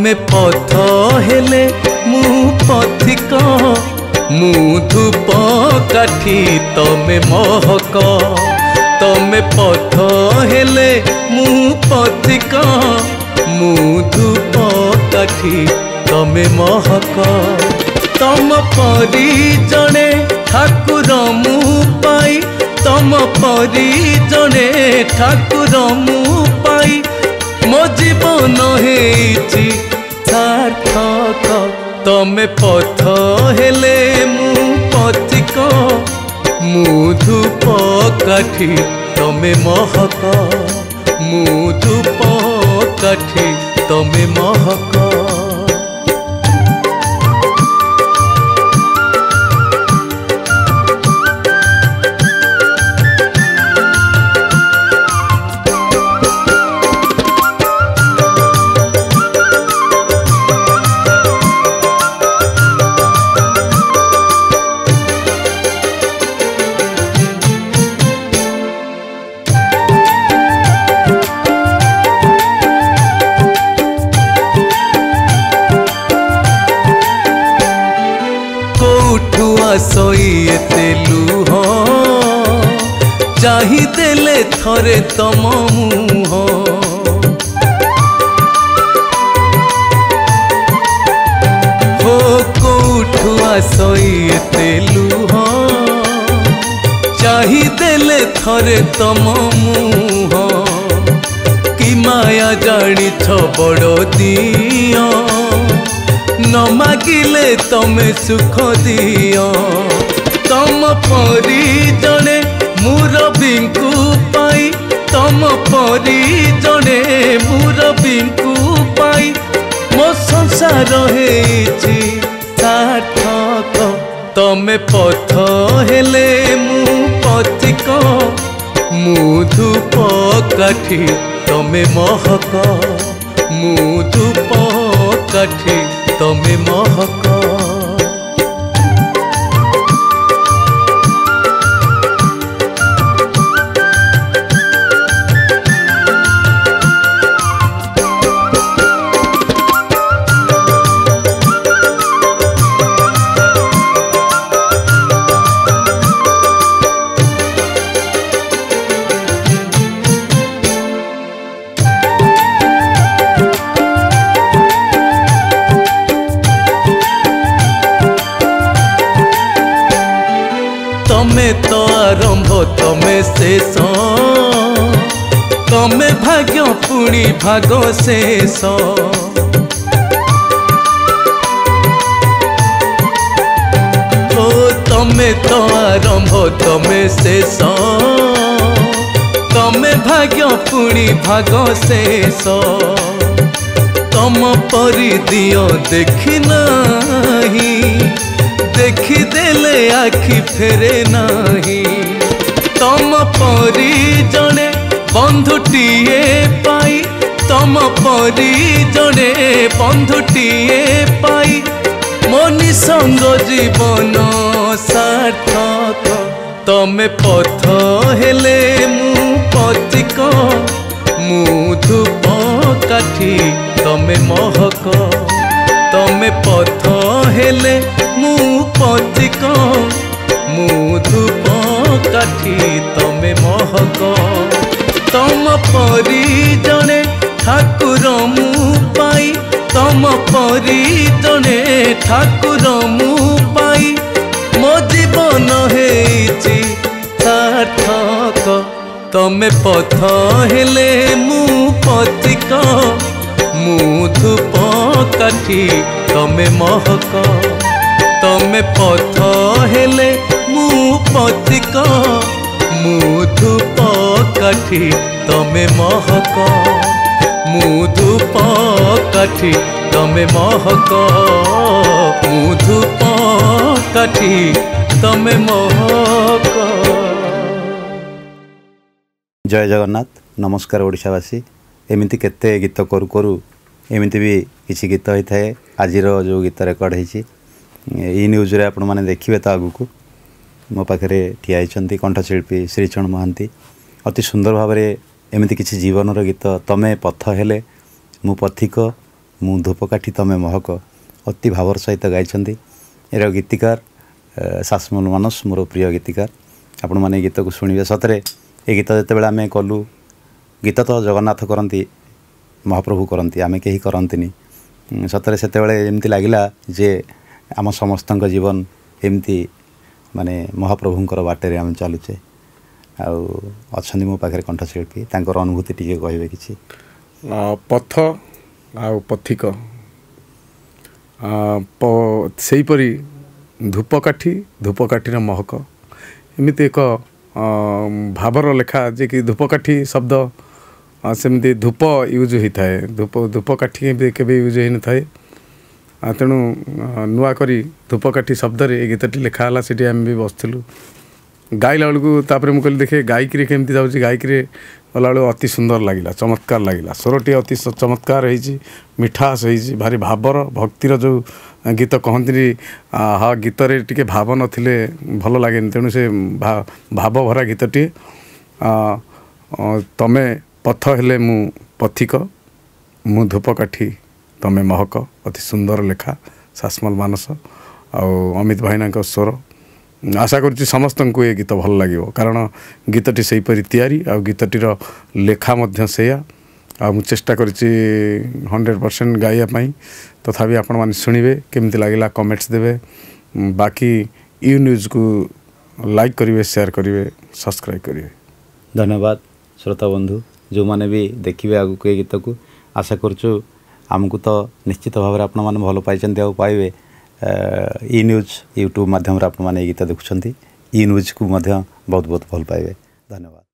तमे पथ हेले मु पथिक मु धूप काठी तमे महक तमे पथ हेले मु पथिक मु धूप काठी तमे महक तम परी जने ठाकुर मु पाई तम परी जने ठाकुर मु पाई मो जीवन हेची सार्थक तमे पथ हेले मु पथिक मु धूप काठी तमे महक मु धूप काठी तमे महक सोईते लुह चाहिदेले थरे तम मुह हो कौठुआ सोईते लुह चाहिदेले थरे तम मुह कि माया जानी छ बड़ दिया न मागिले तमे सुख दियो तम परी जने मुरबींकु पाई तम परी जने मुरबींकु पाई मो संसार हेची सार्थक तमे पथ हेले मु पथिक मु धूप काठी तमे महक मु धूप काठी तमे महक तमे तो आरंभ तमे शेष तमे भाग्य पुणी भाग शेष ओ तमे तो आरंभ तमे शेष तमे भाग्य पुणी भाग शेष तम परी दियो देखी नाही देखी देले आखि फेरे नाही तम परी जने बंधुटीए पाई तम परी जने बंधुटीए पाई मनी संग जीवन सार्थक तमे पथ हेले मु पथिक मु धूप काठी तमे महक तमे पथ हेले मु पथिक मु धूप काठी तमे महक तम परी जने ठाकुर मु पाई तम परी जने ठाकुर मु पाई मो जीवन हेची सार्थक तमे पथ हेले मु पथिक मु धूप काठी तमे महक तमे पथ हेले मु पथिक मु धूप काठी तमे महक मु धूप काठी तमे महक मु धूप काठी तमे महक। जय जगन्नाथ नमस्कार ओडिशावासी एमती केते गीत करू करू एमती भी किसी गीत होता है आज जो गीत रेकर्ड होती न्यूज रे आपण मैंने देखिए तो आगू मो पाखे ठिया होती कंठशिल्पी श्रीचरण महांती अति सुंदर भाव एमती किसी जीवन गीत तमे पथ हेले मु पथिक ମୁଁ ଧୂପକାଠି ତମେ ମହକ ଅତି ଭାବର ସହିତ ଗାଇଛନ୍ତି। ଏର ଗୀତିକାର ଶାସମଲ ମାନସ ମୋର ପ୍ରିୟ ଗୀତିକାର। ଆପଣମାନେ ଏ ଗୀତକୁ ଶୁଣିବେ। ସତରେ ଏ ଗୀତ ଯେତେବେଳେ ଆମେ କଲୁ, ଗୀତ ତ ଜଗନ୍ନାଥ କରନ୍ତି, ମହାପ୍ରଭୁ କରନ୍ତି, ଆମେ କେହି କରନ୍ତିନି। ସତରେ ସେତେବେଳେ ଏମିତି ଲାଗିଲା ଯେ ଆମ ସମସ୍ତଙ୍କ ଜୀବନ ଏମିତି ମାନେ ମହାପ୍ରଭୁଙ୍କର ବାଟରେ ଆମେ ଚାଲୁଛେ। ଆଉ ଅଛନ୍ତି ମୋ ପାଖରେ କଣ୍ଠଶିଳ୍ପୀ, ତାଙ୍କର ଅନୁଭୂତି ଟିକେ କହିବେ କିଛି? ପଥ ଆଉ ପଥିକ ସେହିପରି ଧୂପକାଠିର ମହକ ଏମିତି ଏକ ଭାବର ଲେଖା ଯେ କି ଧୂପକାଠି ଶବ୍ଦ ସେମିତି ଧୂପ ୟୁଜ୍ ହୋଇଥାଏ, ଧୂପକାଠି କେବେ ୟୁଜ୍ ହୋଇନଥାଏ। ତେଣୁ ନୂଆ କରି ଧୂପକାଠି ଶବ୍ଦରେ ଏ ଗୀତଟି ଲେଖା ହେଲା। ସେଠି ଆମେ ବି ବସିଥିଲୁ ଗାଇଲା ବେଳକୁ। ତାପରେ ମୁଁ କହିଲି ଦେଖେ ଗାଇକିରେ କେମିତି ଯାଉଛି, ଗାଇକିରେ ଗଲାବେଳକୁ ଅତି ସୁନ୍ଦର ଲାଗିଲା, ଚମତ୍କାର ଲାଗିଲା। ସ୍ୱରଟି ଅତି ଚମତ୍କାର ହେଇଛି, ମିଠାସ ହେଇଛି, ଭାରି ଭାବର ଭକ୍ତିର ଯେଉଁ ଗୀତ କହନ୍ତିନି, ହଁ ଗୀତରେ ଟିକେ ଭାବ ନଥିଲେ ଭଲ ଲାଗେନି। ତେଣୁ ସେ ଭାବ ଭରା ଗୀତଟିଏ। ତମେ ପଥ ହେଲେ ମୁଁ ପଥିକ, ମୁଁ ଧୂପକାଠି ତମେ ମହକ, ଅତି ସୁନ୍ଦର ଲେଖା, ଶାସମଲ ମାନସ ଆଉ ଅମିତ ଭାଇନାଙ୍କ ସ୍ୱର। ଆଶା କରୁଛି ସମସ୍ତଙ୍କୁ ଏ ଗୀତ ଭଲ ଲାଗିବ, କାରଣ ଗୀତଟି ସେହିପରି ତିଆରି ଆଉ ଗୀତଟିର ଲେଖା ମଧ୍ୟ ସେଇଆ। ଆଉ ମୁଁ ଚେଷ୍ଟା କରିଛି 100% ଗାଇବା ପାଇଁ। ତଥାପି ଆପଣମାନେ ଶୁଣିବେ, କେମିତି ଲାଗିଲା କମେଣ୍ଟସ୍ ଦେବେ। ବାକି ୟୁ ନ୍ୟୁଜ୍କୁ ଲାଇକ୍ କରିବେ, ସେୟାର କରିବେ, ସବସ୍କ୍ରାଇବ୍ କରିବେ। ଧନ୍ୟବାଦ ଶ୍ରୋତା ବନ୍ଧୁ, ଯେଉଁମାନେ ବି ଦେଖିବେ ଆଗକୁ ଏ ଗୀତକୁ। ଆଶା କରୁଛୁ ଆମକୁ ତ ନିଶ୍ଚିତ ଭାବରେ ଆପଣମାନେ ଭଲ ପାଇଛନ୍ତି ଆଉ ପାଇବେ। ଇ ନ୍ୟୁଜ୍ ୟୁଟ୍ୟୁବ୍ ମାଧ୍ୟମରେ ଆପଣମାନେ ଏ ଗୀତ ଦେଖୁଛନ୍ତି। ଇ ନ୍ୟୁଜ୍କୁ ମଧ୍ୟ ବହୁତ ବହୁତ ଭଲ ପାଇବେ। ଧନ୍ୟବାଦ।